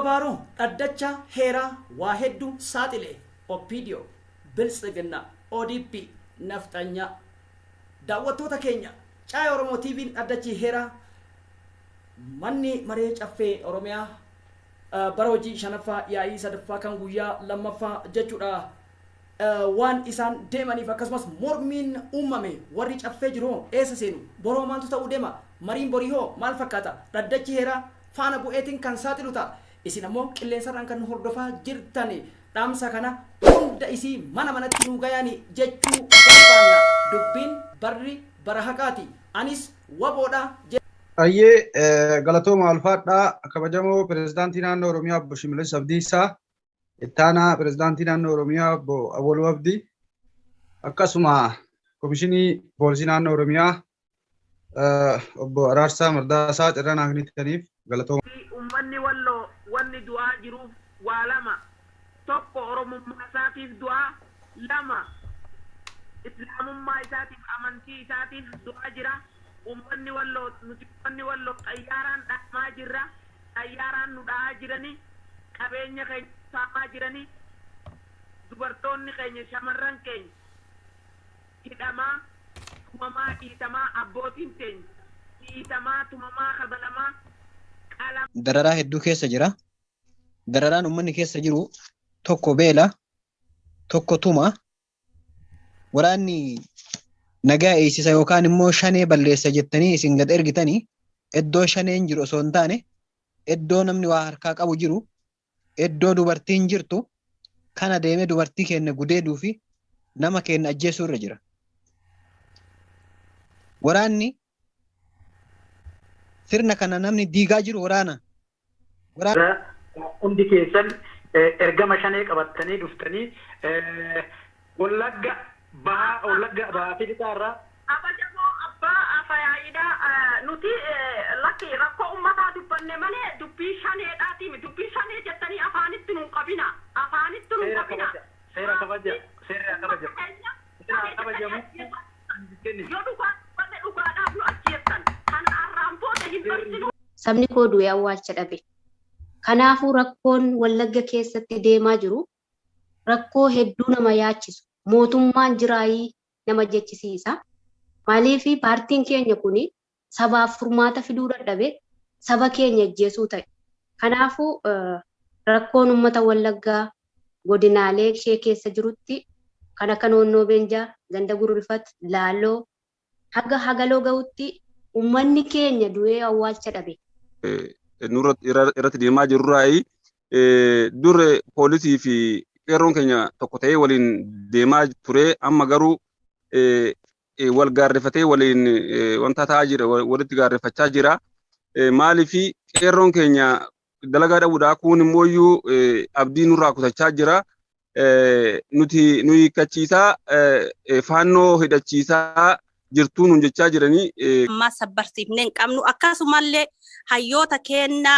babaaroo dhaddacha heeraa waa hedduu saaxilee Oppidio biltsiginna ODP nafxanya daawwattoota keenya Caaya Oromoo TV'n dhaddachi heeraa manni maree caffee Oromiyaa bara hojii shanaffaa yaa'ii sadaffaa kan guyyaa lammaffaa jechuudha waan isaan deemaniif akkasumas mormiin uumame warri caffee jiru eessa seenu boroo maaltu ta'uu deema mariin borii hoo maal fakkaata dhaddachi heeraa faana bu'eetiin kan saaxilu ta'a isin ammoo qilleensarraan kan hordofaa jirtan dhaamsa kana hunda isii mana manatti nu gayaani jechuu barbaanna dubbiin barri bara haqaati anis waboodha. Ayyee galatooma alfaadhaa kabajamoo pirezidaantii naannoo Oromiyaa Obbo Shimallis Abdiisaa ittaanaa pirezidaantii naannoo Oromiyaa Obbo Awwaluu Abdii akkasuma komishinii poolisii naannoo Oromiyaa Obbo Araarsaa Mardaasaa cirra naagnittaniif galatooma. Uummanni Walloo wanni du'aa jiruuf waa lama tokko Oromummaa isaatiif du'aa lama Islaamummaa isaatiif amantii isaatiif du'aa jira. Uummanni Walloo nuti uummanni Walloo xayyaaraan dhaamaa jirra xayyaaraan nu dha'aa jirani qabeenya keenya saamaa jirani dubartoonni keenya shamarran keenya hidhamaa tumamaa dhiitamaa abbootiin keenya dhiitamaa tumamaa kabalamaa qalam dararaa hedduu keessa jira. Dararaan uummanni keessa jiru tokko beela tokko tuma waraanni nagaa eegsisa yookaan immoo shanee balleessa jettanii isin gad ergitanii iddoo shaneen jiru osoo hin taane iddoo namni waa harkaa qabu jiru iddoo dubartiin jirtu kana deemee dubartii keenya gudeeduu fi nama keenya ajjeesuu irra jira. Waraanni sirna kana namni diigaa jiru waraana. Hundi keessan ergama shanee qabattanii dhuftanii Wallagga bahaa fiixaarraa abajamoo abbaa afayyaa'idha nuti lakki rakkoo uummataa dubbanne malee dubbii shaneedhaati dubbii shanee jettanii afaanitti nuun qabina seera kabajamu yoo dhugaadhaaf dhugaadhaaf nu ajjeessan kana arraan booda hin barsiinu. Sabni koo du'ee awwaalcha dhabe. Kanaafuu rakkoon Wallagga keessatti deemaa jiru rakkoo hedduu nama yaachisu. Mootummaan jiraayii nama jechisiisa. Maaliif paartiin keenya kuni sabaaf furmaata fiduu dadhabe saba keenya ajjeesuu ta'e. Kanaafuu rakkoon uummata Wallaggaa godinaalee ishee keessa jirutti kan akka Noonnoo Beenjaa, Ganda Gurrifat, Laaloo haga Hagaloo ga'utti uummanni keenya du'ee awwaalcha dhabe. Irratti deemaa jirurraayi dur poolisii fi qeerroon keenya tokko ta'ee waliin deemaa ture amma garuu wal gaarrefatee waliin wanta ta'aa jira walitti gaarrefachaa jira. Maaliif qeerroon keenya dalagaa dhabuudhaa kun immoo abdii nurraa kutachaa jira. Nuti nu hiikkachiisaa faannoo hidhachiisaa jirtuu nun jechaa jiranii. Amma sabbarsiifnee hin qabnu akkasumallee hayyoota keenya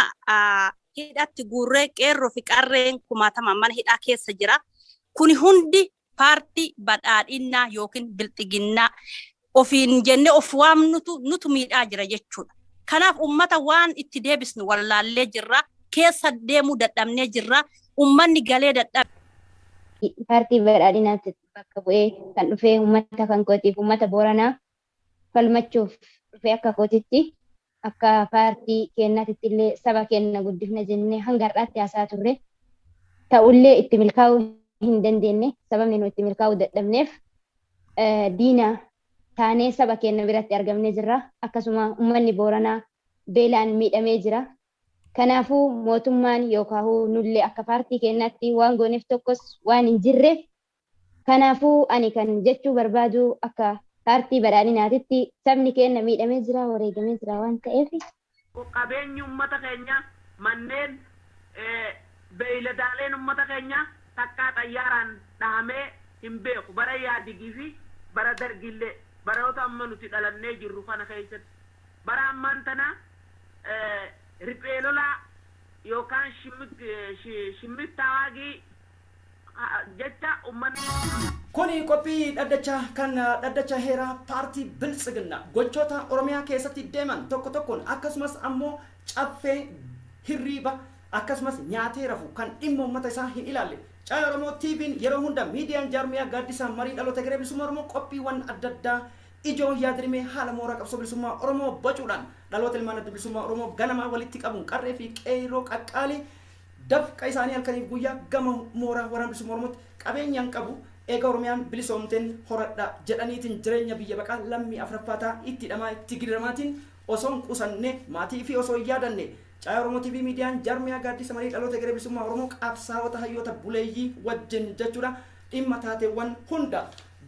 hidhatti guurree qeerroo fi qarreen kumaatama mana hidhaa keessa jira. Kuni hundi paartii badhaadhinnaa yookiin bilxiginnaa ofiin jenne of waamnutu nutu miidhaa jira jechuudha. Kanaaf uummata waan itti deebisnu wallaallee jirra. Keessa deemuu dadhabnee jirra. Uummanni galee dadhabe. Paartii badhaadhinaatti bakka bu'ee kan dhufee uummata kan kootiif uummata Booranaa falmachuuf dhufee akka kootitti akka paartii keenyaatti illee saba keenya guddifna jennee hanga har'aatti haasaa turre ta'ullee itti milkaa'uu hin dandeenye sababni nu itti milkaa'uu dadhabneef diina taanee saba keenya biratti argamnee jirra akkasuma uummanni Booranaa beelaan miidhamee jira. Kanaafuu mootummaan yookaan nullee akka paartii keenyaatti waan gooneef tokkos waan hin jirreef kanaafuu ani kan jechuu barbaadu akka paartii badhaadhinaatitti sabni keenya miidhamee jira wareegamee jira waan ta'eef. Qabeenyi uummata keenya manneen beeyladaaleen uummata keenya takkaa xayyaaraan dhahamee hin beeku bara yaadigii fi bara dargillee baroota amma nuti dhalannee jirru kana keessatti bara ammaan tana riphee lolaa yookaan shimmittawaagii jecha uummanni. Kuni qophii dhaddacha heeraa paartii biltsiginna gochoota Oromiyaa keessatti deeman tokko tokkoon akkasumas ammoo caffee hirriiba akkasumas nyaatee rafu kan dhimma uummata isaa hin ilaalle. Caa Oromoo TV'n yeroo hunda miidiyaan jaarmiyaa gaaddisaa marii dhaloota garee bilisummaa Oromoo qophiiwwan adda addaa ijoo yaadrimee haala mooraa qabsoo bilisummaa Oromoo bocuudhaan dhaloota ilmaan adda bilisummaa Oromoo ganamaa walitti qabuun qarree fi qeerroo qaqqaalee dafqa isaanii halkaniif guyyaa gama mooraa waraana bilisummaa Oromootti qabeenyaan qabu eega Oromiyaan bilisoomteen horadha jedhaniitiin jireenya biyya baqaa lammii afuraffaataa itti hidhamaa itti gidiramaatiin osoo hin qusanne maatii fi osoo hin yaadanne Caa Oromoo TV miidiyaan jaarmiyaa gaaddisa marii dhaloota garee bilisummaa Oromoo qabsaa'ota hayyoota buleeyyii wajjin jechuudha dhimma taateewwan hunda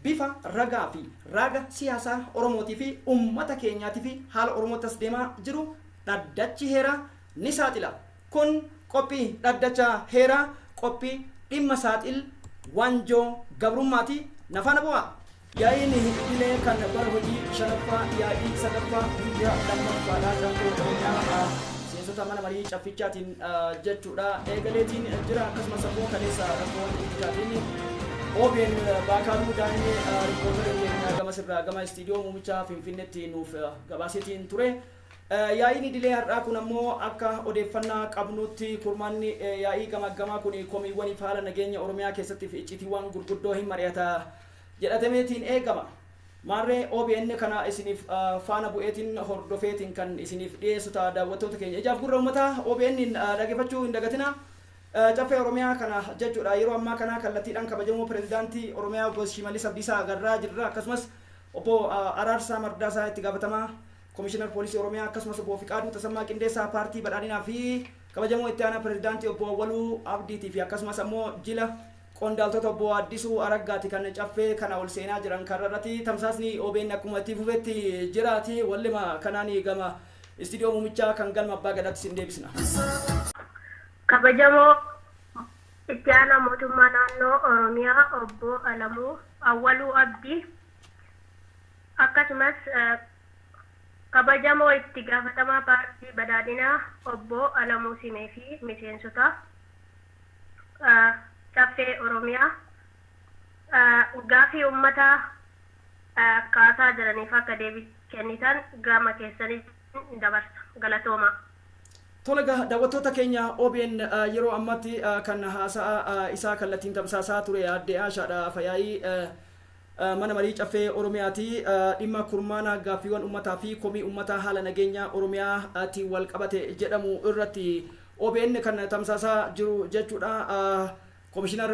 bifa ragaa fi raaga siyaasaa Oromootii fi uummata keenyaatii fi haala Oromootas deemaa jiru dhaddachi heeraa ni saaxila. Kun qophii dhaddacha heeraa qophii dhimma saaxil wanjoo gabrummaati nafaana bu'aa. Yaa'iin idilee kan bara hojii shanaffaa yaa'ii sadaffaa biyya lammaffaadhaa jaartoo Oromiyaa seensota mana marii caffichaatiin jechuudha eegaleetiin jira akkasumas ammoo kaleessa rakkoowwan ijaatiin OBN baakaaluu daandii riippoortara keenya gama sirraa gama istiidiyoo muumicha Finfinneetti nuuf gabaaseetiin ture. Yaa'iin idilee har'aa kun ammoo akka odeeffannaa qabnutti kurmaanni yaa'ii gama kun komiiwwan haala nageenya Oromiyaa keessatti fi iccitiiwwan gurguddoo hin mari'ata jedhatameetiin eegama. Maarree OBN kana isiniif faana bu'eetiin hordofeetiin kan isiniif dhiyeessu ta'a daawwattoota keenya. Ijaaf gurra uummataa OBN dhaggeeffachuu hin dagatina. Caffee Oromiyaa kana jechuudha yeroo ammaa kana kallattiidhaan kabajamoo pirezidaantii Oromiyaa Obbo Shimallis Abdiisaa agarraa jirra akkasumas Obbo Araarsaa Mardaasaa itti gaafatamaa Komishinar Poolisii Oromiyaa akkasumas Obbo Fiqaaduu Tasammaa Qindeessaa paartii badhaadhinaa fi kabajamoo itti aanaa pirezidaantii Obbo Awwaluu Abdiitii fi akkasumas ammoo jila qondaaltota Obbo Addisuu Araggaati kan caffee kana ol seenaa jiran karrarratti tamsaasni OBN akkuma itti fufetti jiraati wallima kanaan gama istiidiyoo muumichaa kan galma abbaa gadaatti sin deebisna. Kabajamoo itti aanaa mootummaa naannoo Oromiyaa Obbo Alamuu Awwaluu Abdii akkasumas kabajamoo itti gaafatamaa paartii badhaadhinaa Obbo Alamuu Simee fi miseensota caffee Oromiyaa gaafii uummataa kaasaa jiraniif akka deebii kennitan gama keessanii dabarsa galatooma. Tole daawwattoota keenya OBN yeroo ammatti kan haasa'a isaa kallattiin tamsaasaa ture aadde Aashaadha Fayaayii mana marii caffee Oromiyaati dhimma kurmaana gaaffiiwwan uummataa fi komii uummataa haala nageenya Oromiyaatti wal qabate jedhamu irratti OBN kan tamsaasaa jiru jechuudha. Komishinar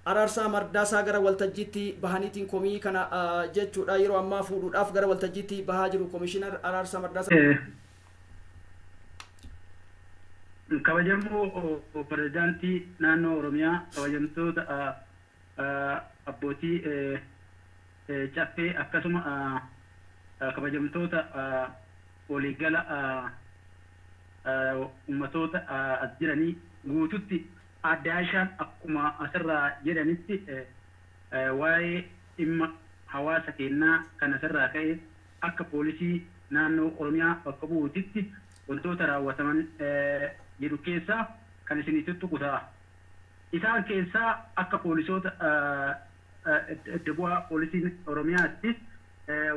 Araarsaa Mardaasaa gara waltajjiitti bahaniitiin komii kana jechuudha yeroo ammaa fuudhuudhaaf gara waltajjiitti bahaa jiru Komishinar Araarsaa Mardaasaa. Kabajamoo pirezidaantii naannoo Oromiyaa kabajamtoota abbootii caffee akkasuma kabajamtoota waliigala ummatoota as jiranii guututti adde Aashaan akkuma asirraa jedhanitti waa'ee dhimma hawaasa keenyaa kan asirraa ka'e akka poolisii naannoo Oromiyaa bakka bu'uutitti wantoota raawwataman jedhu keessaa kan isinitti tuqutaa. Isaan keessaa akka poolisoota adda bu'aa poolisiin Oromiyaatti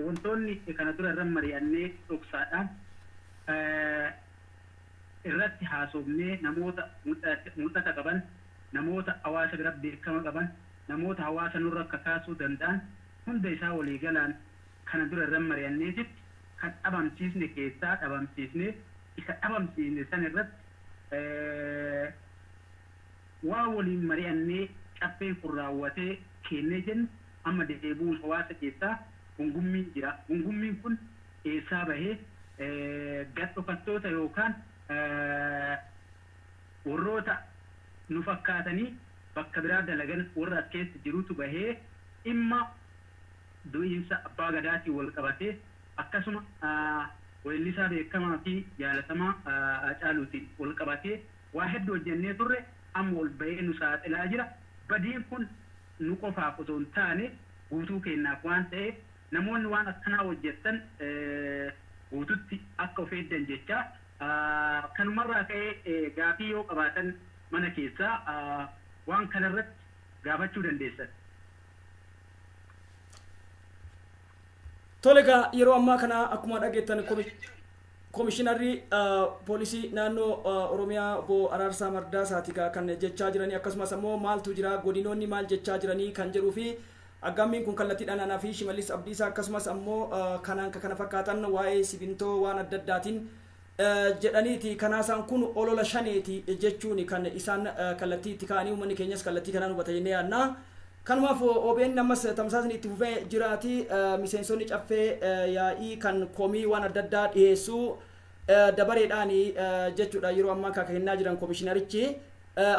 wantoonni kana dura irra mari'annee dhoksaadhaan irratti haasofnee namoota mul'ata qaban, namoota hawaasa bira beekama qaban, namoota hawaasa nurra akka kaasuu danda'an hunda isaa walii galaan kana dura irra mari'anneetitti kan dhabamsiisne keessaa dhabamsiisne isa dhabamsiisne san irratti waa waliin mari'annee caffeen kun raawwatee kennee jennu amma deebi'uun hawaasa keessaa gungummiin jira. Gungummiin kun eessaa bahee gadhokattoota yookaan warroota nu fakkaatanii bakka biraa dalagan warra as keessa jirutu bahee dhimma du'iinsa abbaa gadaatiin wal qabatee akkasuma weellisaa beekamaa fi jaalatamaa Hacaaluutiin wal qabatee waa hedduu hojjennee turre amma ol bahee nu saaxilaa jira. Badiin kun nu qofaaf osoo hin taane guutuu keenyaaf waan ta'eef namoonni waan akkanaa hojjettan guututti akka of eeggan jecha kanumarraa ka'ee gaafii yoo qabaatan mana keessaa waan kanarratti gaafachuu dandeessan. Tolega yeroo ammaa kana akkuma dhageettan Komishinarri poolisii naannoo Oromiyaa obbo Araarsaa Mardaasaati kan jechaa jiranii akkasumas ammoo maaltu jira godinoonni maal jechaa jiranii kan jedhuu fi aggaammiin kun kallattiidhaan anaa fi Shimallis Abdiisaa akkasumas ammoo kanaan kana fakkaatan waa'ee simintoo waan adda addaatiin jedhaniiti kanaasaan kun olola shaneeti jechuun kan isaan kallattii itti ka'anii uummanni keenyas kallattii kanaan hubata jennee yaadna. Kanumaaf OBN ammas tamsaasni itti fufee jiraati miseensonni caffee yaa'ii kan komii waan adda addaa dhiyeessuu dabareedhaan jechuudha yeroo ammaa akka kennaa jiran komishinarichi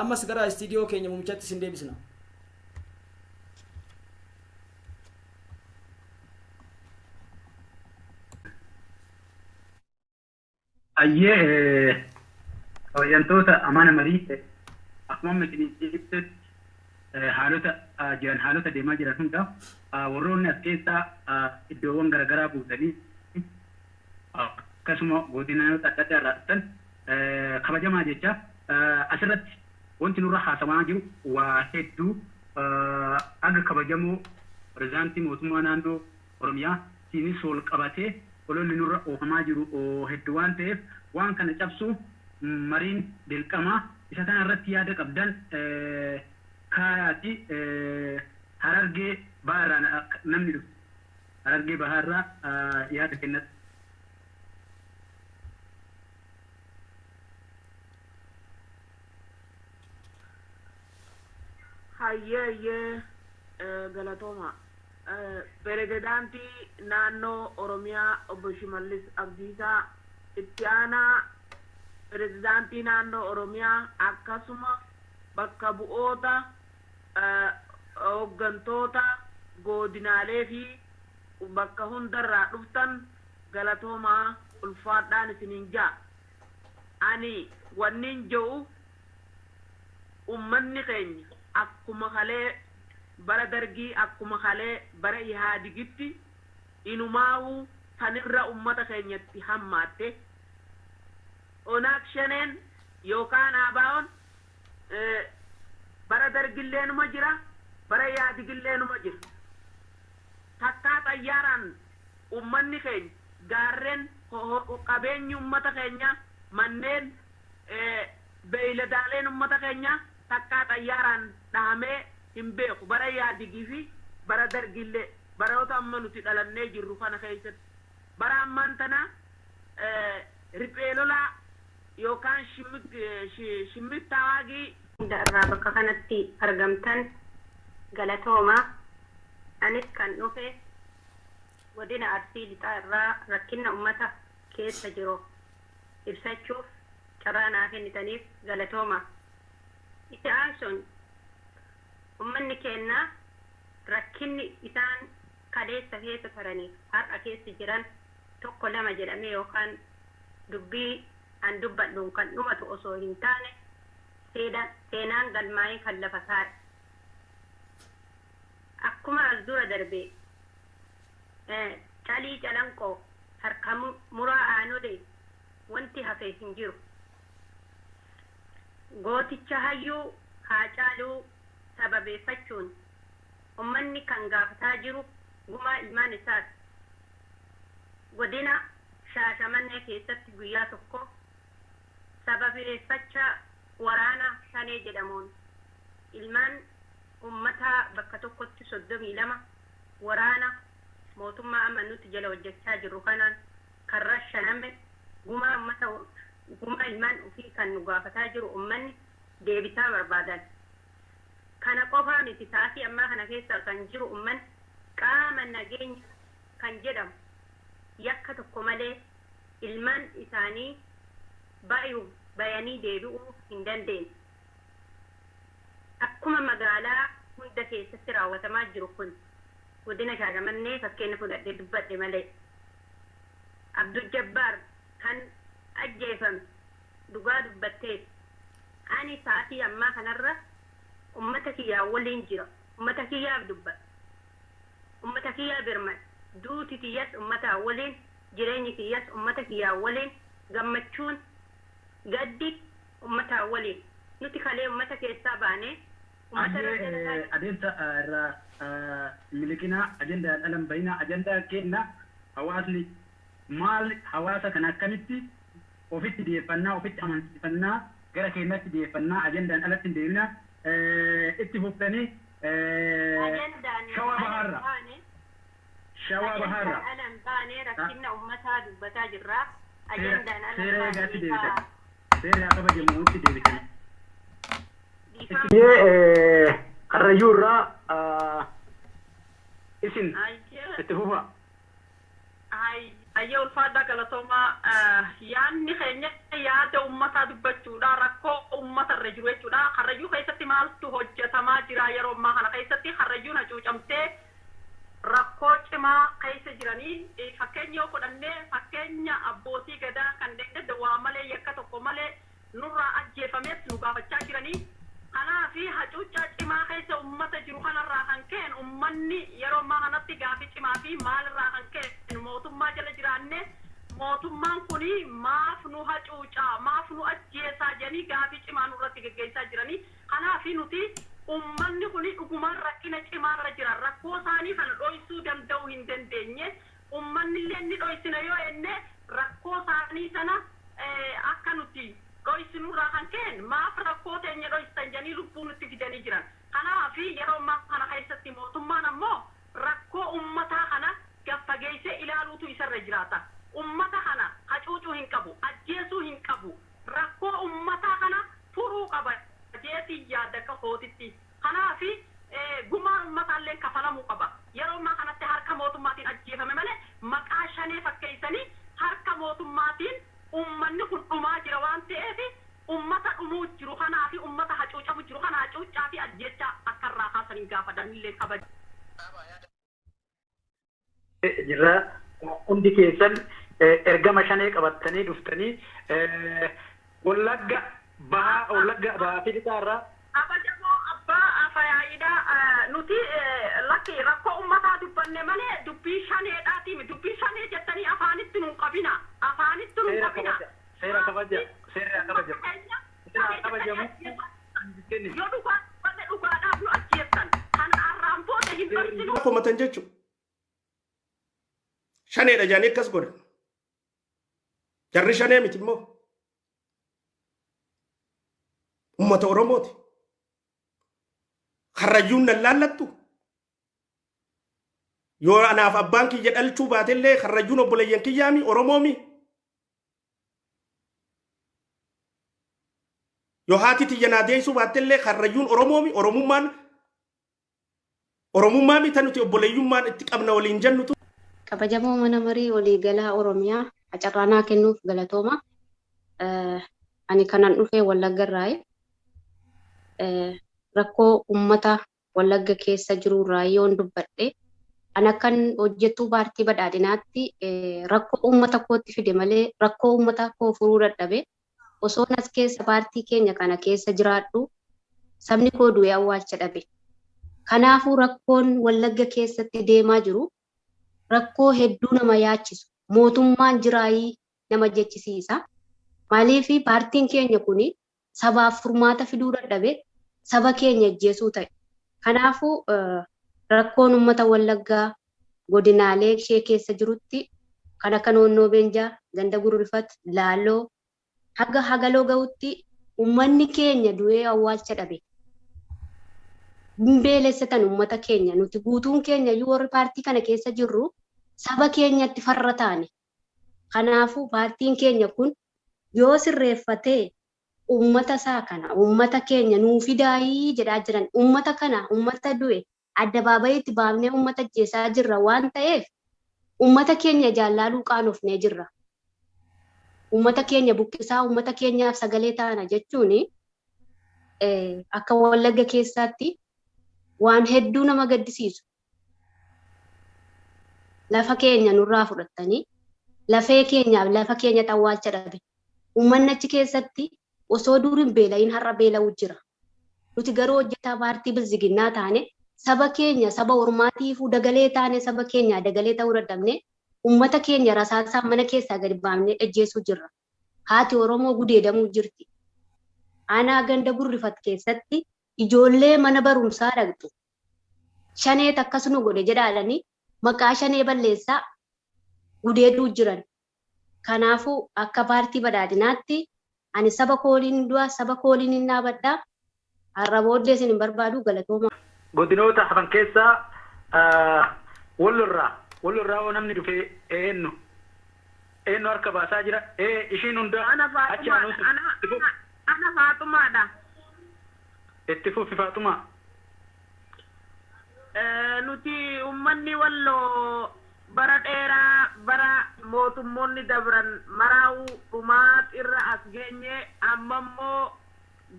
ammas gara istiidiyoo keenya muummichatti isin deebisna. Ayyee hojjettoota amana marii akkuma miti haalota jiran haalota deemaa jiran hunda warroonni as keessaa iddoowwan garaagaraa buusanii akkasuma godinoota adda addaa irraa dhuftan kabajamaa jecha asirratti wanti nurra haasamaa jiru waa hedduu aga kabajamoo pirezidaantii mootummaa naannoo Oromiyaa siinis wal qabatee ololli nurra oofamaa jiru hedduu waan ta'eef waan kana cabsuu mariin dirqamaa isa kana irratti yaada qabdan kaayaati Harargee baharraa namni dhufu Harargee baharraa yaada kennatu. Hayyee galatooma. Pirezidaantii naannoo Oromiyaa obbo Shimallis Abdiisaa itti aanaa pirezidaantii naannoo Oromiyaa akkasuma bakka bu'oota hooggantoota godinaalee fi bakka hundarraa dhuftan galatoomaa ulfaadhaan isiniin jaa. Ani wannin jedhu ummanni keenya akkuma kalee bara dargii akkuma kalee bara Ihaadegitti inumaa'uu sanirra ummata keenyatti hammaatte onaak shaneen yookaan ABO'n bara dargillee numa jira bara Ihaadegiillee numa jira takkaa xayyaaraan ummanni keenya gaarreen qabeenyi ummata keenya manneen beeyladaaleen ummata keenya takkaa xayyaaraan dhahamee hin beeku bara Ihaadigii fi bara dargillee baroota amma nuti dhalannee jirru kana keessatti bara ammaan tana riphee lolaa yookaan shimmittawaagii irraa bakka kanatti argamtan galatoomaa. Anis kan dhufe godina Arsii Lixaa irraa rakkina ummata keessa jiru ibsachuuf carraa naa kennitaniif galatoomaa. Itti aansuun ummanni keenya rakkinni isaan kaleessa keessa turaniif har'a keessa jiran tokko lama jedhamee yookaan dubbii an dubbadhuun kan dhumatu osoo hin taane seenaan galmaa'ee kan lafa kaa'e. Akkuma as dura darbee calii calanqoo harka muraa aanolee wanti hafee hin jiru. Gooticha hayyuu Haacaaluu sababeeffachuun ummanni kan gaafataa jiru gumaa ilmaan isaati. Godina Shaashamannee keessatti guyyaa tokko sababeeffachaa waraana Shanee jedhamuun ilmaan ummataa bakka tokkotti 32 waraana mootummaa amma nuti jala hojjechaa jiru kanaan kan rashaname gumaa ilmaan ofii kan nu gaafataa jiru ummanni deebisaa barbaadan. Kana qofaa miti taasii ammaa kana keessa kan jiru ummanni qaama nageenya kan jedhamu yakka tokko malee ilmaan isaanii bayanii deebi'uu hin dandeenye. Akkuma magaalaa hunda keessatti raawwatamaa jiru kun godina Shaashamannee fakkeenya fudhadhee dubbadhe malee. Abdul Jabbaar kan ajjeefame dhugaa dubbatteef ani sa'aatii ammaa kanarra ummata kiyyaa waliin jira. Ummata kiyyaaf dubbadha. Ummata kiyyaa birman duuti kiyyas ummata waliin jireenyi kiyyas ummata kiyyaa waliin gammachuun gaddi ummata waliin nuti kalee ummata keessaa baanee adeemsa irraa miliqinaa ajandaa dhalan bayinaa ajandaa kenna hawaasni maal hawaasa kan akkamitti ofitti dhiyeeffannaa ofitti amansiifannaa gara keenyatti dhiyeeffannaa ajendaan alatti hin deemna itti fuftanii shawaa baharra shawaa baharra alan baanee rakkinna ummataa dubbataa jirra ajendaan alan seera eegaatti deebitan seera haa kabajamuutti deebitan karrayyuu irraa isin itti fufa ayya ulfaadhaa galatoomaa yaadni keenya yaada ummataa dubbachuudha rakkoo ummatarra jiru jechuudha karrayyuu keessatti maaltu hojjetamaa jira yeroo ammaa kana keessatti karrayyuun hacuucamtee rakkoo cimaa keessa jiranii fakkeenya yoo fudhannee fakkeenya abbootii gadaa kan deeggadda waa malee yakka tokko malee nurraa ajjeefamees nu gaafachaa jiranii kanaafi hacuuccaa cimaa keessa ummata jiru kanarraa kan ka'e ummanni yeroo ammaa kanatti gaafii cimaa fi maalirraa kan ka'e mootummaa jala jiraanne mootummaan kuni maaf nu hacuucaa maaf nu ajjeesaa jedhanii gaafii cimaa nurratti geggeessaa jiranii kanaafi nuti ummanni kuni dhugumaan rakkina cimaarra jira rakkoo isaanii kana dhoysuu danda'uu hin dandeenye ummanni illee ni dhoysina yoo enne rakkoo isaanii sana akka nuti dhoysinurraa kan ka'e maaf rakkoo teenya dhoysitan jedhanii lubbuu nutti fidanii jiran kanaafi yeroo ammaa kana keessatti mootummaan ammoo rakkoo ummataa kana gaffageessee ilaaluutu isarra jiraata ummata kana hacuucuu hin qabu ajjeesuu hin qabu rakkoo ummataa kana furuu qaba jeetii yaada akka hootitti kanaafi gumaan ummataallee kafalamuu qaba yeroo ammaa kanatti harka mootummaatiin ajjeefame malee maqaa shanee fakkeessanii harka mootummaatiin ummanni kun dhumaa jira waan ta'eef ummata dhumuu jiru kanaa fi ummata hacuucamu jiru kana hacuuccaa fi ajjeechaa akka irraa kaasanii gaafatanillee kabaja. Jirra hundi keessan ergama shanee qabattanii dhuftanii wallagga bahaa fi lixaarraa kabajamoo abbaa afayaayiidhaa nuti lakki rakkoo ummataa dubbanne malee dubbii shaneedhaatiimi dubbii shanee jettanii afaanitti nun qabina afaanitti nun qabina seera kabaja seera kabajamu yoo dhugaadhaaf nu ajjeessan kan arraanfoota hin barsiinu komatan jechuun shaneedha jedhanii akkas godhan jarri shanee miti immoo ummata oromooti karrayyuun nan laallattu yoo anaaf abbaan kiyya dhalchuu baatellee karrayyuun obboleeyyan kiyyaami oromoomi yoo haati tiyya naa deessuu baatellee karrayyuun oromoomi oromummaa mita nuti obboleeyyummaan itti qabna waliin jennutu. Kabajamoo mana marii waliigalaa Oromiyaa acarraanaa kennuuf galatooma. Ani kanan dhufee Wallaggarraayi. Rakkoo ummata Wallagga keessa jiru irraa yoon dubbadhe an akkan hojjettuu paartii badhaadhinaatti rakkoo ummata kootti fide malee rakkoo ummata koo furuu dadhabe osoo as keessa paartii keenya kana keessa jiraadhu sabni koo du'ee awwaalcha dhabe. Kanaafuu rakkoon Wallagga keessatti deemaa jiru rakkoo hedduu nama yaachisu mootummaan jiraayii nama jechisiisa. Maaliif paartiin keenya kuni sabaaf furmaata fiduu dadhabe saba keenya ajjeesuu ta'e. Kanaafuu rakkoon ummata Wallaggaa godinaalee ishee keessa jirutti kan akka Noonnoo Beenjaa, Ganda Gurulfat, Laaloo haga Hagaloo ga'utti ummanni keenya du'ee awwaalcha dhabe. Beelessatan ummata keenya nuti guutuun keenya yoo warri paartii kana keessa jirru saba keenyatti farra taane. Kanaafuu paartiin keenya kun yoo sirreeffatee ummata isaa kana ummata keenya nuu fidaayii jedhaa jiran ummata kana ummata du'e addabaabayitti baafnee ummata ajjeesaa jirra waan ta'eef ummata keenya jaallaaluu qaanofnee jirra. Ummata keenya buqqisaa ummata keenyaaf sagalee taana jechuun akka Wallagga keessaatti waan hedduu nama gaddisiisu. Lafa keenya nurraa fudhattanii lafee keenyaaf lafa keenya awwaalcha dhabe. Uummanni achi keessatti osoo dur hin beelayin har'a beela'u jira. Nuti garuu hojjetaa paartii bilziginnaa taane saba keenya saba ormaatiifuu dagalee taane saba keenya dagalee ta'uu dadhabne uummata keenya rasaasaan mana keessaa gadi baafnee ajjeesuu jirra. Haati Oromoo gudeedamuu jirti. Aanaa Ganda Gurrifat keessatti ijoollee mana barumsaa dhaqxu. Shaneet akkas nu godhe jedhaadhanii maqaa shanee balleessaa gudeeduu jiran. Kanaafuu akka paartii badhaadhinaatti ani saba kooliin du'a saba kooliin hin dhaabadhaa. Har'a booddee isin hin barbaadu galatooma. Godinoota hafan keessaa wallurraa namni dhufee eenyu harka baasaa jira. Ishiin hunda Ana Faatumaadha. Itti fufi Faatumaa. Nuti ummanni Walloo bara dheeraa bara mootummoonni dabran maraa'uu dhumaat irra as geenye ammammoo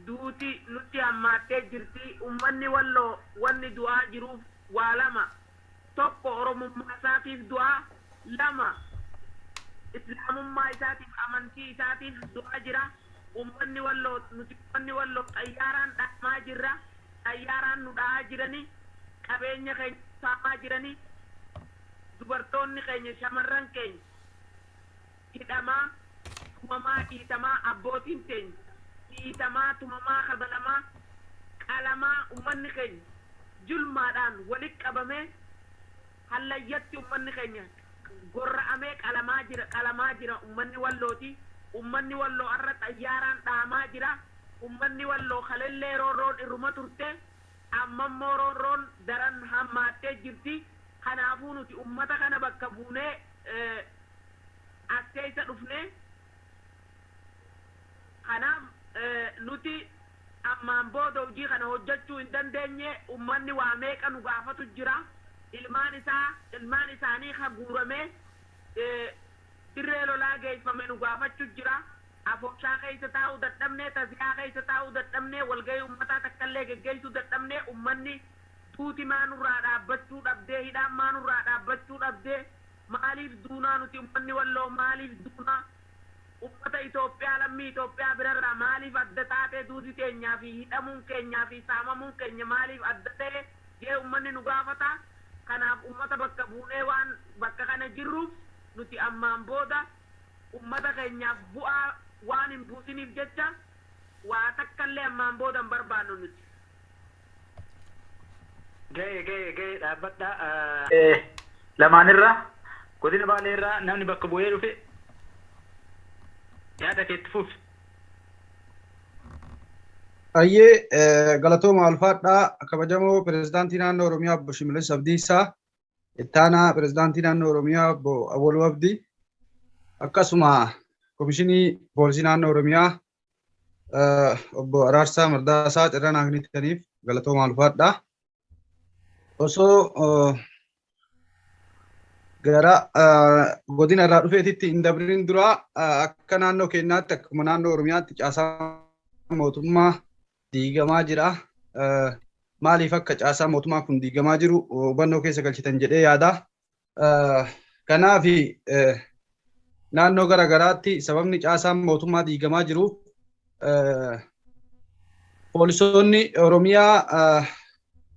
duuti nutti hammaattee jirti. Ummanni Walloo wanni du'aa jiruuf waa lama. Tokko Oromummaa isaatiif du'aa, lama Islaamummaa isaatiif amantii isaatiif du'aa jira. Ummanni Walloo xayyaaraan dhaamaa jirra. Xayyaaraan nu dha'aa jirani. Qabeenya keenya saamaa jirani. Dubartoonni keenya shamarran keenya hidhamaa tumamaa dhiitamaa abbootiin keenya dhiitamaa tumamaa kabalamaa qalamaa ummanni keenya julmaadhaan walitti qabamee hallayyatti ummanni keenya gorra'amee qalamaa jira ummanni Wallooti. Ummanni Walloo har'a xayyaaraan dhaamaa jira. Ummanni Walloo kalellee roorroon irruma turte ammammoo roorroon daran hammaattee jirti. Kanaafuu nuti ummata kana bakka buunee as keessa dhufnee kanaaf nuti ammaan booda hojii kana hojjechuu hin dandeenye. Ummanni waa meeqa nu gaafatu jira. Ilmaan isaanii haguuramee dirree lolaa geeffame nu gaafachuu jira. Afooshaa keessa taa'uu dadhabnee, taziyaa keessa taa'uu dadhabnee, walgahii ummataa takkaallee geggeessuu dadhabnee ummanni tuuti maanurraa dhaabbachuu dhabdee, hidhaan maanurraa dhaabbachuu dhabdee, maaliif duunaa nuti ummanni Walloo maaliif duunaa? Ummata Itoophiyaa lammii Itoophiyaa birarraa maaliif adda taatee duuti keenyaa fi hidhamuun keenyaa fi saamamuun keenya maaliif adda ta'e jee ummanni nu gaafata. Kanaaf ummata bakka buunee waan bakka kana jirruuf nuti ammaan booda ummata keenyaaf bu'aa waan hin buusiniif jecha waa takkaallee ammaan booda hin barbaannu nuti. Ga'ee dhaabbadha. Lamaanirra godina Baaleerraa namni bakka bu'ee dhufe yaada keetti fuuf. Ayyee galatooma alfaadhaa kabajamoo pirezidaantii naannoo Oromiyaa obbo Shimallis Abdiisaa, ittaanaa pirezidaantii naannoo Oromiyaa obbo Awwaluu Abdii, akkasuma komishinii poolisii naannoo Oromiyaa obbo Araarsaa Mardaasaa cirra naaf kennitaniif galatooma alfaadhaa. Osoo gara godina irraa dhufeetitti hin dabrin dura akka naannoo keenyaatti akkuma naannoo Oromiyaatti caasaa mootummaa diigamaa jira. Maaliif akka caasaa mootummaa kun diigamaa jiru hubannoo keessa galchitan jedhee yaada. Kanaaf naannoo garaagaraatti sababni caasaan mootummaa diigamaa jiru poolisoonni Oromiyaa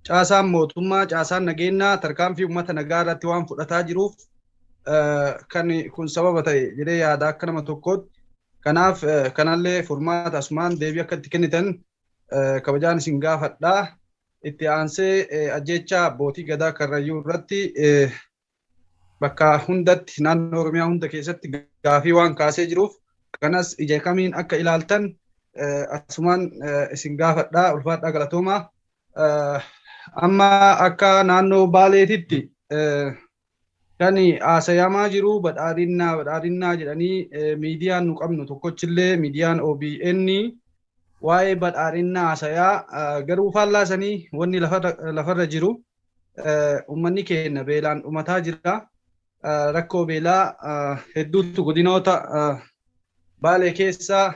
caasaan mootummaa caasaan nageenyaa tarkaanfii uummata nagaa irratti waan fudhataa jiruuf kan kun sababa ta'e jedhee yaada akka nama tokkootti. Kanaaf kanallee furmaata asumaan deebii akka itti kennitan kabajaan isin gaafadhaa. Itti aansee ajjeechaa abbootii gadaa Karrayyuu irratti bakka hundatti naannoo Oromiyaa hunda keessatti gaafii waan kaasee jiruuf kanas ija kamiin akka ilaaltan asumaan isin gaafadhaa. Ulfaadhaa galatoomaa. Amma akka naannoo Baaleetitti kan haasayamaa jiru badhaadhinnaa jedhanii miidiyaan nu qabnu tokkochillee miidiyaan OBN waa'ee badhaadhinnaa haasayaa garuu faallaasanii wanni lafarra jiru uummanni keenya beelaan dhumataa jira. Rakkoo beelaa hedduutu godinoota Baalee keessa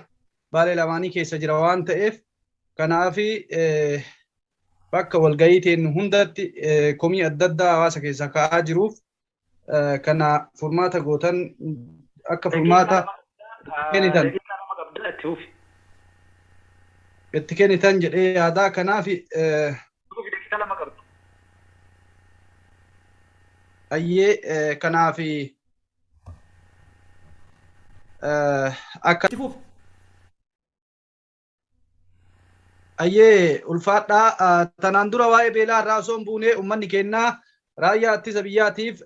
Baalee lamaanii keessa jira waan ta'eef kanaafi bakka walga'iitiin hundatti komii adda addaa hawaasa keessa ka'aa jiruuf kana furmaata gootan akka furmaata itti kennitan jedhee yaadaa. Kanaaf ayyee kanaaf akka ayyee ulfaadhaa tanaan dura waa'ee beelaa irraa osoo hin buune uummanni keenya raayyaa ittisa biyyaatiif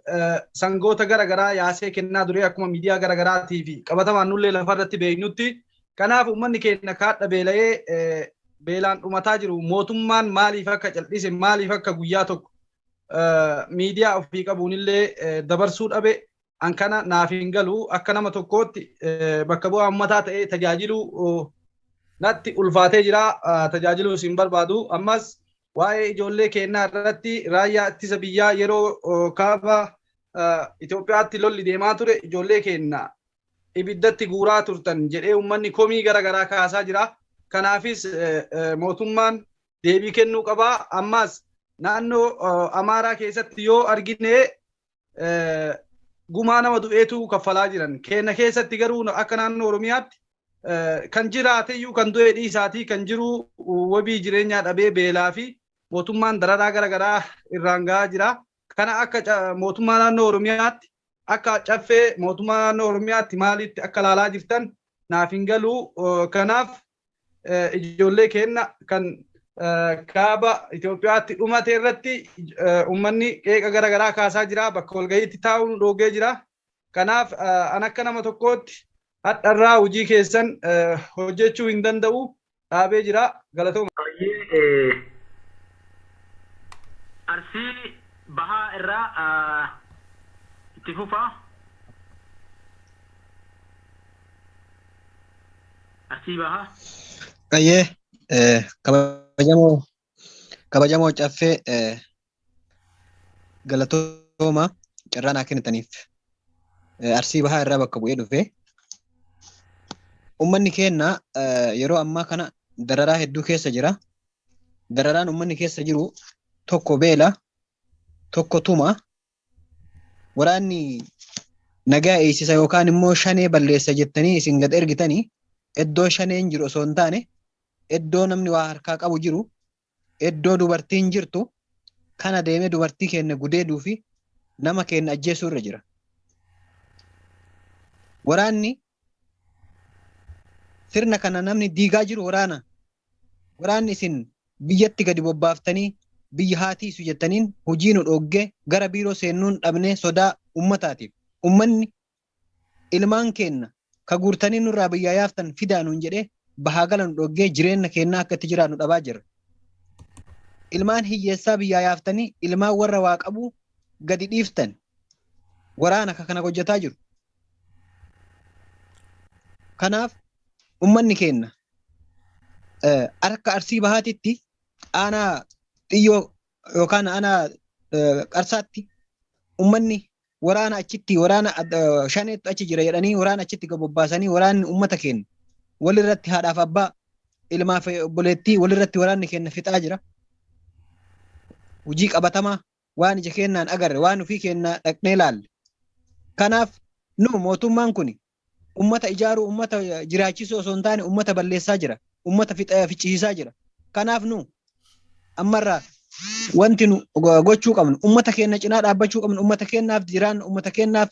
sangoota garaagaraa yaasee kennaa duree akkuma miidiyaa garaagaraatii fi qabatamaan nullee lafarratti beeknutti. Kanaaf uummanni keenya kaadha beela'ee beelaan dhumataa jiru mootummaan maaliif akka cal'ise maaliif akka guyyaa tokko miidiyaa ofii qabuunillee dabarsuu dhabe an kana naaf hin galu akka nama tokkootti bakka bu'aa uummataa ta'ee tajaajiluu natti ulfaatee jira tajaajiluu hin barbaadu ammas waa'ee ijoollee keenyaa irratti raayyaa ittisa biyyaa yeroo kaaba Itoophiyaatti lolli deemaa ture ijoollee keenya ibiddatti guuraa turtan jedhee uummanni komii garaagaraa kaasaa jira. Kanaafis mootummaan deebii kennuu qaba. Ammas naannoo Amaaraa keessatti yoo argine gumaa nama du'eetu kaffalaa jiran. Keenya keessatti garuu akka naannoo Oromiyaatti kan jiraateyyuu kan du'e dhiisaatii kan jiru wabii jireenyaa dhabee beelaa fi mootummaan dararaa garaagaraa irraan gahaa jira. Kana akka mootummaa naannoo Oromiyaatti akka caffee mootummaa naannoo Oromiyaatti maalitti akka laalaa jirtan naaf hin galu. Kanaaf ijoollee keenya kan kaaba Itoophiyaatti dhumate irratti uummanni qeeqa garaagaraa kaasaa jira. Bakka walgahiitti taa'uun dhoogee jira. Kanaaf an akka nama tokkootti hadharraa hojii keessan hojjechuu hin danda'u dhaabee jira. Galatooma. Arsii bahaa irraa itti fufaa. Arsii bahaa. Ayyee kabajamoo caffee galatooma carraa naa kennitaniif Arsii bahaa irraa bakka bu'ee dhufe uummanni keenya yeroo ammaa kana dararaa hedduu keessa jira. Dararaan uummanni keessa jiru tokko beela tokko tuma waraanni nagaa eegsisa yookaan immoo shanee balleessa jettanii isin gad ergitanii iddoo shaneen jiru osoo hin taane iddoo namni waa harkaa qabu jiru iddoo dubartiin jirtu kana deemee dubartii keenya gudeeduu fi nama keenya ajjeesuu irra jira. Waraanni sirna kana namni diigaa jiru waraanni isin biyyatti gadi bobbaaftanii biyya haatiisu jettaniin hojii nu dhoggee gara biiroo seennuun dhabnee sodaa ummataatiif ummanni ilmaan keenya ka guurtanii nurraa biyyaa yaaftan fidaanuun jedhee bahaa gala nu dhoggee jireenya keenya akka itti jiraannu dhabaa jirra. Ilmaan hiyyeessaa biyyaa yaaftanii ilmaan warra waa qabu gadi dhiiftan waraana kana hojjetaa jiru. Kanaaf ummanni keenya harka Arsii bahaatitti aanaa xiyyoo yookaan aanaa qarsaatti ummanni waraana achitti waraana shaneetu achi jira jedhanii waraana achitti gabobbaasanii waraanni ummata keenya walirratti haadhaaf abbaa ilmaaf obboleettii walirratti waraanni keenya fixaa jira. Hojii qabatamaa waan ija keenyaan agarre waan ofii keenya dhaqnee laalle. Kanaaf nu mootummaan kun ummata ijaaruu ummata jiraachisuu osoo hin taane ummata balleessaa jira. Ummata ficcisiisaa jira. Kanaaf nu ammarraa wanti nu gochuu qabnu ummata keenya cinaa dhaabbachuu qabnu ummata keenyaaf jiraan ummata keenyaaf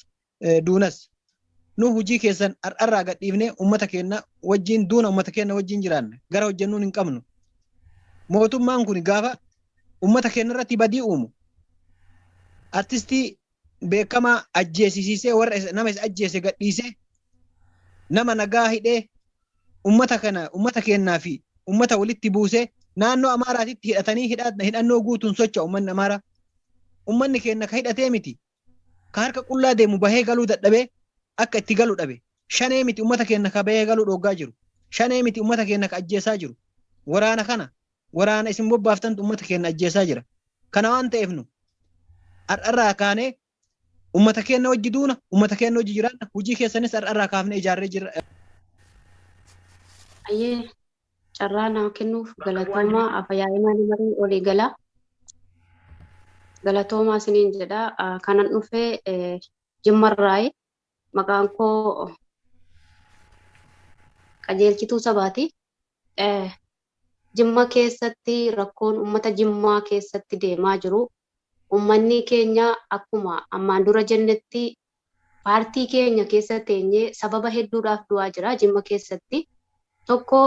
duunas nu hojii keessan har'arraa gadhiifnee ummata keenya wajjin duuna ummata keenya wajjin jiraanna gara hojjennuun hin qabnu. Mootummaan kun gaafa ummata keenya irratti badii uumu artistii beekamaa ajjeesisiisee warra nama isa ajjeese gadhiisee nama nagaa hidhee ummata keenyaa fi ummata walitti buusee naannoo Amaaraatitti hidhatanii hidhannoo guutuun socho'a uummanni Amaaraa. Uummanni keenya ka hidhatee miti. Ka harka qullaa deemu bahee galuu dadhabee akka itti galu dhabe. Shanee miti uummata keenya ka bahee galuu dhoggaa jiru. Shanee miti uummata keenya ka ajjeesaa jiru. Waraana kana waraana isin bobbaaftantu uummata keenya ajjeesaa jira. Kana waan ta'eef nu har'arraa kaanee uummata keenya wajji duuna uummata keenya wajji jiraanna hojii keessanis har'arraa kaafnee ijaarree jira. Ayyee carraa nama kennuuf galatoomaa afayyaa'inaa marii olii galaa. Galatoomaa isiniin jedha. Kanan dhufee Jimmarraayi maqaan koo qajeelchituu sabaati. Jimma keessatti rakkoon uummata Jimmaa keessatti deemaa jiru. Uummanni keenya akkuma ammaan dura jennetti paartii keenya keessa teenyee sababa hedduudhaaf du'aa jira Jimma keessatti. Tokko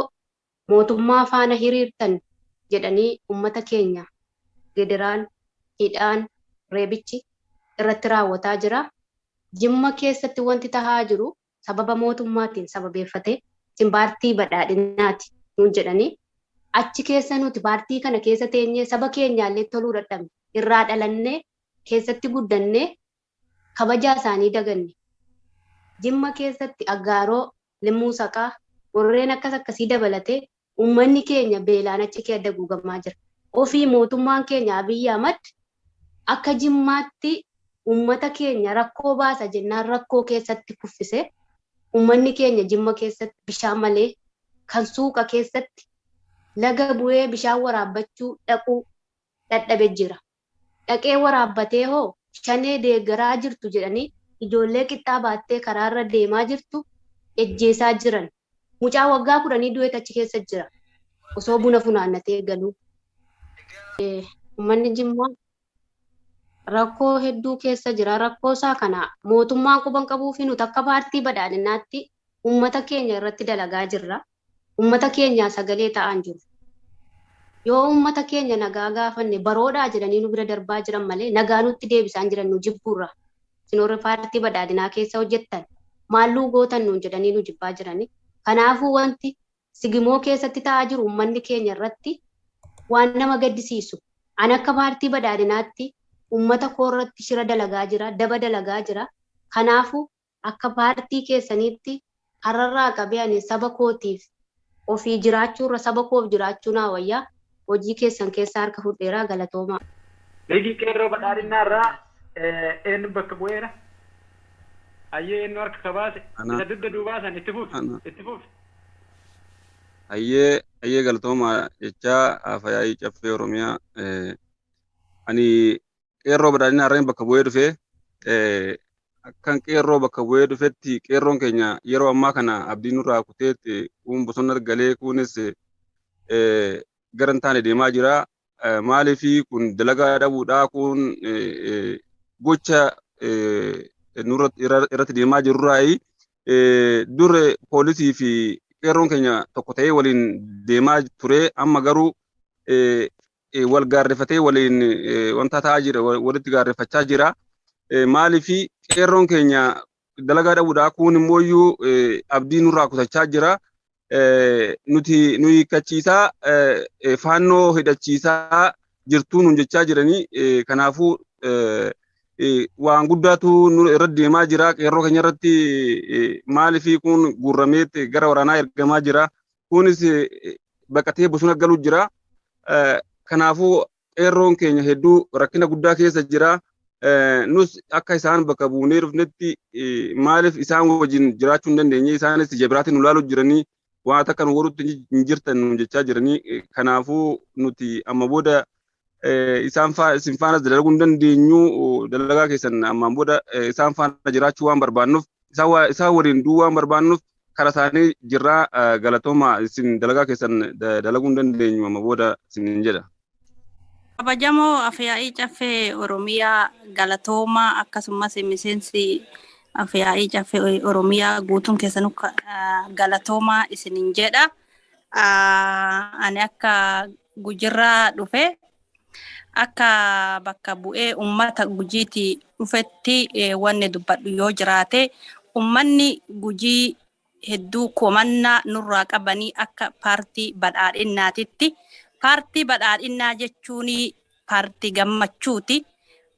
mootummaa faana hiriirtan jedhanii uummata keenya gidiraan hidhaan reebichi irratti raawwataa jira. Jimma keessatti wanti tahaa jiru sababa mootummaatiin sababeeffatee isin paartii badhaadhinaati nuun jedhanii achi keessa nuti paartii kana keessa teenyee saba keenyaallee toluu dadhabne irraa dhalannee keessatti guddannee kabajaa isaanii daganne. Jimma keessatti aggaaroo limmuu saqaa warreen akkas akkasii dabalatee uummanni keenya beelaan achi kee adda guugamaa jira. Ofii mootummaan keenya Abiyyi Ahmad akka Jimmaatti uummata keenya rakkoo baasa jennaan rakkoo keessatti kuffise. Uummanni keenya Jimma keessatti bishaan malee kan suuqa keessatti laga bu'ee bishaan waraabbachuu dhaquu dadhabe jira. Dhaqee waraabbatee hoo shanee deeggaraa jirtu jedhanii ijoollee qixxaa baattee karaarra deemaa jirtu ejjeesaa jiran. Mucaa waggaa 10 du'eet achi keessa jira. Osoo buna funaannatee galuu. Uummanni Jimmaa rakkoo hedduu keessa jira. Rakkoo isaa kana mootummaan quban qabuu fi nuti akka paartii badhaadhinaatti uummata keenya irratti dalagaa jirra. Uummata keenyaa sagalee ta'an jiru. Yoo uummata keenya nagaa gaafanne baroodhaa jedhanii nu bira darbaa jiran malee nagaa nutti deebisaan jiran nu jibbuurra. Isin warra paartii badhaadhinaa keessa hojjettan maalluu gootan nuun jedhanii nu jibbaa jirani. Kanaafuu wanti sigimoo keessatti ta'aa jiru uummanni keenya irratti waan nama gaddisiisu. Ani akka paartii badhaadhinaatti uummata koo irratti shira dalagaa jira, daba dalagaa jira. Kanaafuu akka paartii keessaniitti har'arraa qabee ani saba kootiif ofii jiraachuurra saba koof jiraachuu naa wayyaa hojii keessan keessaa harka fudheeraa galatoomaa. Ligi qeerroo badhaadhinaarraa eenyu bakka bu'eera? Ayyee eenyu harka kabaase? Isa dugda duubaasan itti fufi. Ayyee galatoomaa jechaa Fayaayii Caffee Oromiyaa ani qeerroo badhaadhinaarraan bakka bu'ee dhufee akkan qeerroo bakka bu'ee dhufetti qeerroon keenya yeroo ammaa kana abdii nurraa kuteetti kuun bosona galee kuunis gara hin taane deemaa jira. Maaliifii kun dalagaa dhabuudhaa kun gocha irratti deemaa jirurraayi dur poolisii fi qeerroon keenya tokko ta'ee waliin deemaa ture amma garuu wal gaarrefatee waliin wanta ta'aa jira walitti gaarrefachaa jira. Maaliifii qeerroon keenya dalagaa dhabuudhaa kun immoo abdii nurraa kutachaa jira. Nuti nuyi kachiisaa faannoo hidhachiisaa jirtuu nun jechaa jiranii kanaafuu waan guddaatu irratti deemaa jira. Qeerroo keenya irratti maaliifii kun guurrameetti gara waraanaa ergamaa jira. Kunis baqatee bosona galuu jira. Kanaafuu qeerroon keenya hedduu rakkina guddaa keessa jira. Nus akka isaan bakka buunee dhufnetti maaliif isaan wajjin jiraachuu hin dandeenye isaanis jabiraatiin nu ilaaluu jiranii waan akka nu godhutti hin jirtan nu jechaa jiranii. Kanaafuu nuti amma booda isin faana dalaguu hin dandeenyu dalagaa keessan ammaan booda isaan faana jiraachuu waan barbaannuuf isaan waliin du'uu waan barbaannuuf karaa isaanii jirraa galatooma isin dalagaa keessan dalaguu hin dandeenyu amma booda isin jedha. Kabajamoo Fayaayii Caffee Oromiyaa galatooma akkasumas miseensi Fayaayii Caffee Oromiyaa guutuun keessanuu galatooma isinin jedha. Ani akka Gujirraa dhufe akka bakka bu'ee uummata Gujiitii dhufetti wanni dubbadhu yoo jiraate uummanni Gujii hedduu komannaa nurraa qabanii akka paartii badhaadhinaatitti. Paartii badhaadhinaa jechuun paartii gammachuuti.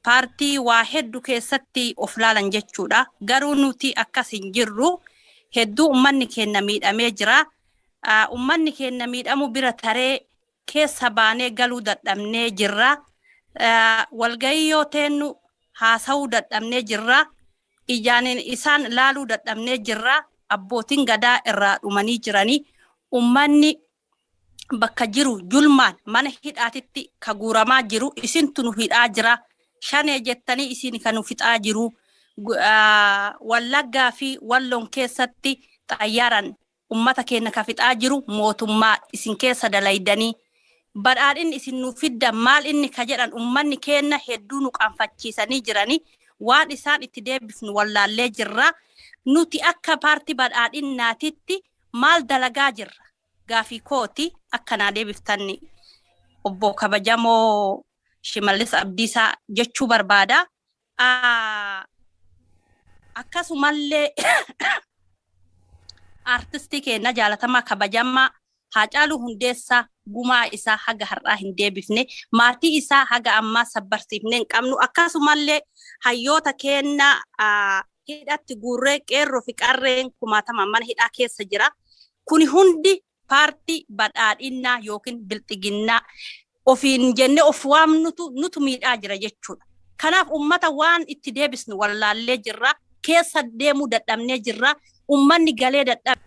Paartii waa hedduu keessatti of laalan jechuudha. Garuu nuti akkas hin jirru hedduu uummanni keenya miidhamee jira. Uummanni keenya miidhamu bira taree keessa baanee galuu dadhabnee jirra. Walgahii yoo teennu haasa'uu dadhabnee jirra. Ijaan isaan laaluu dadhabnee jirra. Abbootiin gadaa irraa dhumanii jiranii. Uummanni bakka jiru julmaan mana hidhaatitti ka guuramaa jiru isintu nu hidhaa jira. Shanee jettanii isin kan nu fixaa jiru. Wallaggaa fi Walloon keessatti xayyaaran ummata keenya ka fixaa jiru mootummaa isin keessa dalaydanii. Badhaadhin isin nu fidda maal inni ka jedhan ummanni keenya hedduu nu qaanfachiisanii jiranii. Waan isaan itti deebifnu wallaallee jirra. Nuti akka paartii badhaadhinaatitti maal dalagaa jirra? Gaafii kooti akkanaa deebiftanni obbo kabajamoo Shimallis Abdiisaa jechuu barbaada. Akkasumallee artistii keenya jaalatamaa kabajamaa Haacaaluu Hundeessaa gumaa isaa haga har'aa hin deebifne maatii isaa haga ammaa sabbarsiifnee hin qabnu akkasumallee hayyoota keenya hidhatti guurree qeerroo fi qarreen kumaatama mana hidhaa keessa jira. Kuni hundi paartii badhaadhinnaa yookiin bilxiginnaa ofiin jenne of waamnutu nutu miidhaa jira jechuudha. Kanaaf ummata waan itti deebisnu wallaallee jirra. Keessa deemuu dadhabnee jirra. Ummanni galee dadhabe.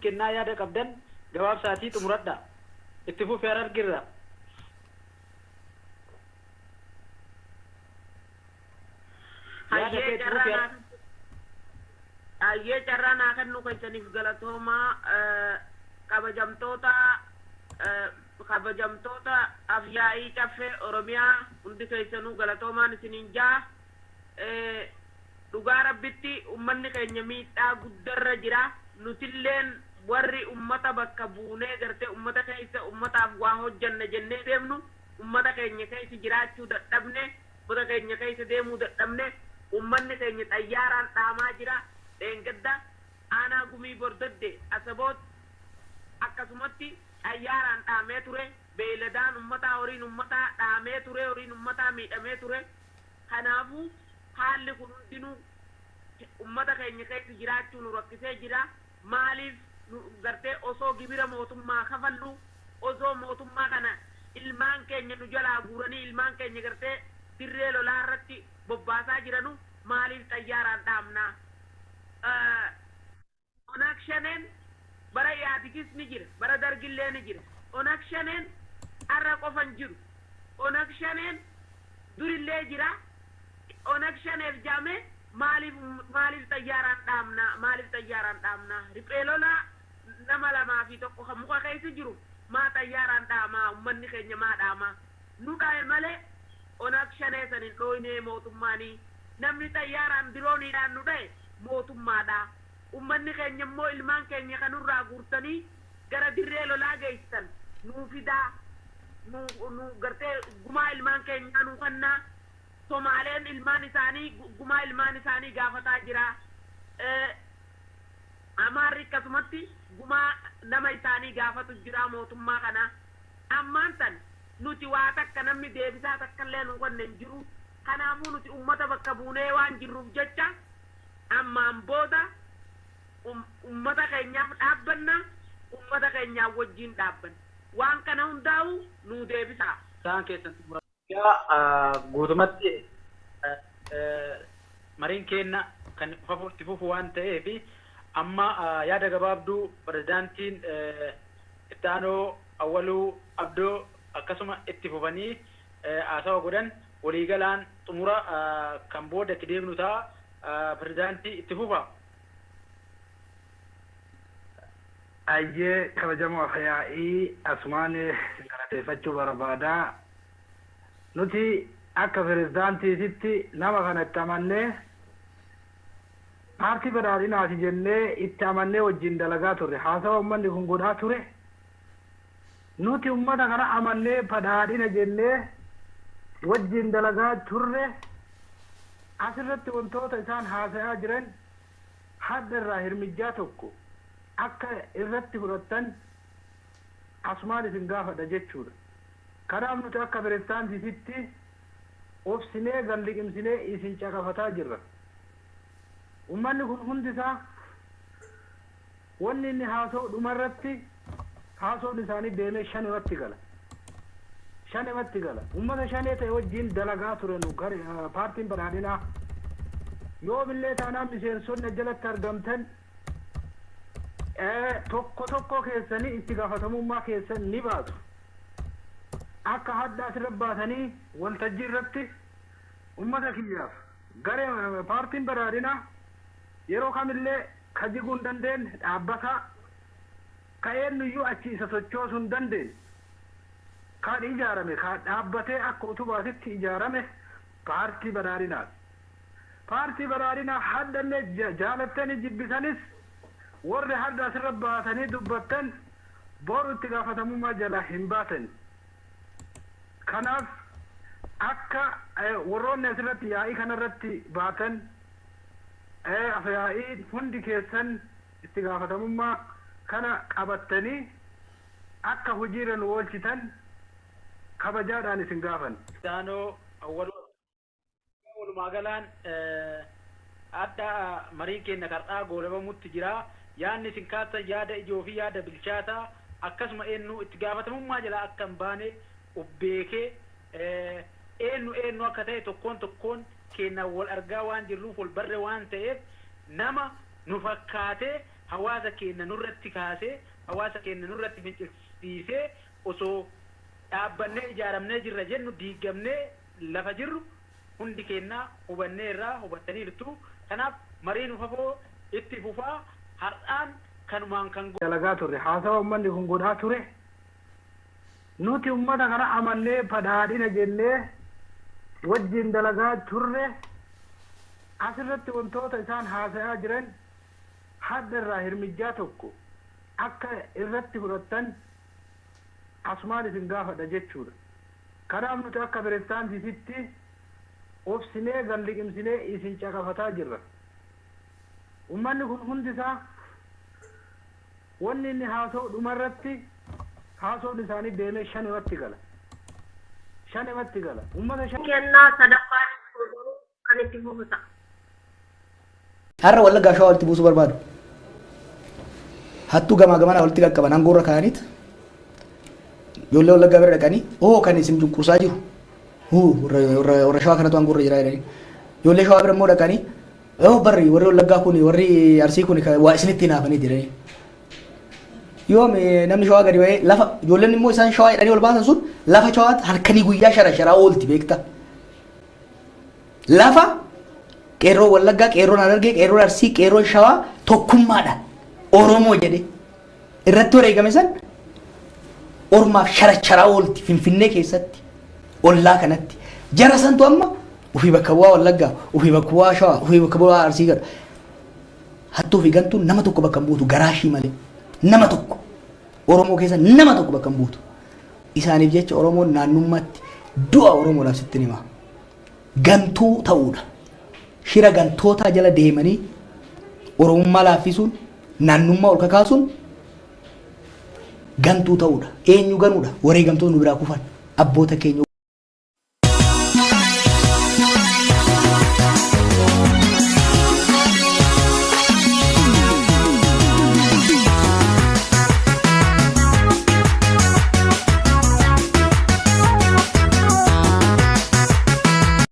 Kennaa yaada qabdan gabaabsaatii xumuradha. Itti fufee argirra. Hayyee carraa naa kennu keessaniif galatoomaa kabajamtoota afyaa'ii caffee Oromiyaa hundi keessanuu galatoomaan isiniin jaa. Dhugaa rabbitti ummanni keenya miidhaa guddarra jira. Nutilleen warri ummata bakka buunee gartee ummata keessa ummataaf waa hojjanna jennee deemnu ummata keenya keessa jiraachuu dadhabne ummata keenya keessa deemuu dadhabne ummanni keenya xayyaaraan dhaamaa jira. Dheengadda aanaa gumii bordodde asaboot akkasumatti xayyaaraan dhaamee ture. Beeyladaan ummataa horiin ummataa dhaamee ture. Horiin ummataa miidhamee ture. Kanaafuu haalli kun hundinuu ummata keenya keessa jiraachuu nu rakkisee jira. Maaliif gartee osoo gibira mootummaa kafallu osoo mootummaa kana ilmaan keenya nu jalaa guuranii ilmaan keenya gartee dirree lolaa irratti bobbaasaa jiranu maaliif xayyaaraan dhaamnaa? Onak shaneen bara yaatikis ni jira, bara dargillee ni jira. Onak shaneen arra qofan jiru. Onak shaneen durillee jira. Onak shaneef jaame maaliif xayyaaraan dhaamnaa? Maaliif xayyaaraan dhaamnaa? Riphee lolaa nama lamaa fi tokko kan muka keessa jiru maa xayyaaraan dhaamaa? Ummanni keenya maa dhaamaa? Nu dhaa'e malee onak shanee san hin dhooynee mootummaanii. Namni xayyaaraan dirooniidhaan nu dha'e mootummaadha. Ummanni keenya immoo ilmaan keenya kanurraa guurtanii gara dirree lolaa geessan nuu fidaa nu gartee gumaa ilmaan keenyaa nuu kannaa. Somaaleen ilmaan isaanii gumaa ilmaan isaanii gaafataa jira. Amaarri akkasumatti gumaa nama isaanii gaafatu jira mootummaa kana. Ammaan tan nuti waa takka namni deebisaa takkallee nu kanneen hin jiru. Kanaafuu nuti ummata bakka buunee waan jirruuf jecha ammaan booda ummata keenyaaf dhaabbanna, ummata keenyaaf wajjin dhaabbanna. Waan kana hundaa'u nu deebisaa. Isaan keessatti guutumatti mariin keenya kan itti fufu waan ta'eef amma yaada gabaabduu pirezidaantiin itti aanoo Awwaluu Abdoo akkasuma itti fufanii haasawa godhan waliigalaan xumura kan booda itti deemnu ta'a. Pirezidaantii itti fufa. Ayyee kabajamoo afyaa'ii asumaan galateeffachuu barbaada. Nuti akka pirezidaantiititti nama kana itti amannee paartii badhaadhinaati jennee itti amannee wajjin dalagaa turre. Haasawa uummanni kun godhaa ture. Nuti uummata kana amannee badhaadhina jennee wajjin dalagaa turre. Asirratti wantoota isaan haasayaa jiran hadda irraa hirmijjaa tokko akka irratti fudhattan asumaan isin gaafadha jechuudha. Kanaaf nuti akka pirezidaantiititti obsinee galliqimsinee isin caqafataa jirra. Uummanni kun hundisaa wanni inni haasa'u dhumarratti haasoon isaanii deemee shanimatti gala. Shanimatti gala. Uummata shanee ta'e wajjin dalagaa ture nu paartiin badhaadhinaa yoomillee taanaan miseensonni jalatti argamtan tokko keessanii itti gaafatamummaa keessan ni baatu. Akka hadda asirra baatanii waltajjii irratti uummata kiyyaaf garee paartiin badhaadhinaa yeroo kamillee ka jiguu hin dandeenye dhaabbataa ka eenyuyyuu achi isa sochoosuu hin dandeenye kan ijaarame kan dhaabbatee akka utubaatitti ijaarame paartii badhaadhinaati. Paartii badhaadhinaa haddallee jaalattanii jibbisanis warri hadda asirra baatanii dubbattan boru itti gaafatamummaa jalaa hin baatan. Kanaaf akka warroonni asirratti yaa'ii kanarratti baatan yaa'ii hundi keessan itti gaafatamummaa kana qabattanii akka hojiirra nu oolchitan kabajaadhaan isin gaafan. Daanoo walumaa galaan adda marii keenya kar'aa goolabamutti jira. Yaadni isin kaasa yaada ijoo fi yaada bilchaataa akkasuma eenyu itti gaafatamummaa jala akka hin baane ubbeekee eenyu akka ta'e tokkoon keenya wal argaa waan jirruuf wal barre waan ta'eef nama nu fakkaatee hawaasa keenya nurratti kaasee hawaasa keenya nurratti fincilsiisee osoo dhaabbannee ijaaramnee jirra jennu diigamnee lafa jirru hundi keenya hubannee irraa hubattaniirtu. Kanaaf marii nu fafoo itti fufaa har'aan kanumaan kan dalagaa turre haasawa uummanni kun godhaa ture. Nuti ummata kana amannee badhaadhina jennee wajjin dalagaa turre asirratti wantoota isaan haasayaa jiran hadda irraa hirmijjaa tokko akka irratti fudhattan asumaan isin gaafadha jechuudha. Kanaaf nuti akka pirezidaantiitti obsinee galliqimsinee isin caqafataa jirra. Uummanni kun hundisaa wanni inni haasa'u dhumarratti haasoon isaanii deemee shanimatti gala. Uummata kennaa sadaffaan kan itti fufuta. Har'a Wallaggaa Shawaa walitti buusuu barbaadu. Hattuu gamaa gamanaa walitti qaqqaban aangoorra kaa'aniit ijoollee Wallaggaa bira dhaqanii kan isin cunqursaa jiru. Warra Shawaa kanatu aangoorra jira jedhanii. Ijoollee Shawaa bira immoo dhaqanii barri warri Wallaggaa kun warri Arsii kun waa isinitti hinaafanii jedhanii. Yoom namni Shawaa gadi ba'ee lafa ijoolleen immoo isaan Shawaa jedhanii ol baasan sun lafa Shawaatti halkanii guyyaa shara oolti beekta. Lafa qeerroo Wallaggaa, qeerroon Harargee, qeerroon Arsii, qeerroon Shawaa tokkummaadha. Oromoo jedhe irratti wareegame san ormaaf shara oolti Finfinnee keessatti ollaa kanatti. Jara santu amma ufii bakka bu'aa Wallaggaa, ufii bakka bu'aa Shawaa, ufii bakka bu'aa Arsii godha. Hattuu fi gantuun nama tokko bakka hin buutu garaashii malee. Nama tokko Oromoo keessa nama tokko bakka hin buutu. Isaaniif jecha Oromoon naannummaatti du'a Oromoodhaaf sitti hima. Gantuu ta'uudha. Shira gantootaa jala deemanii Oromummaa laaffisuun naannummaa ol kakaasuun gantuu ta'uudha. Eenyu ganuudha? Wareegamtoonni nu biraa kufan abboota keenya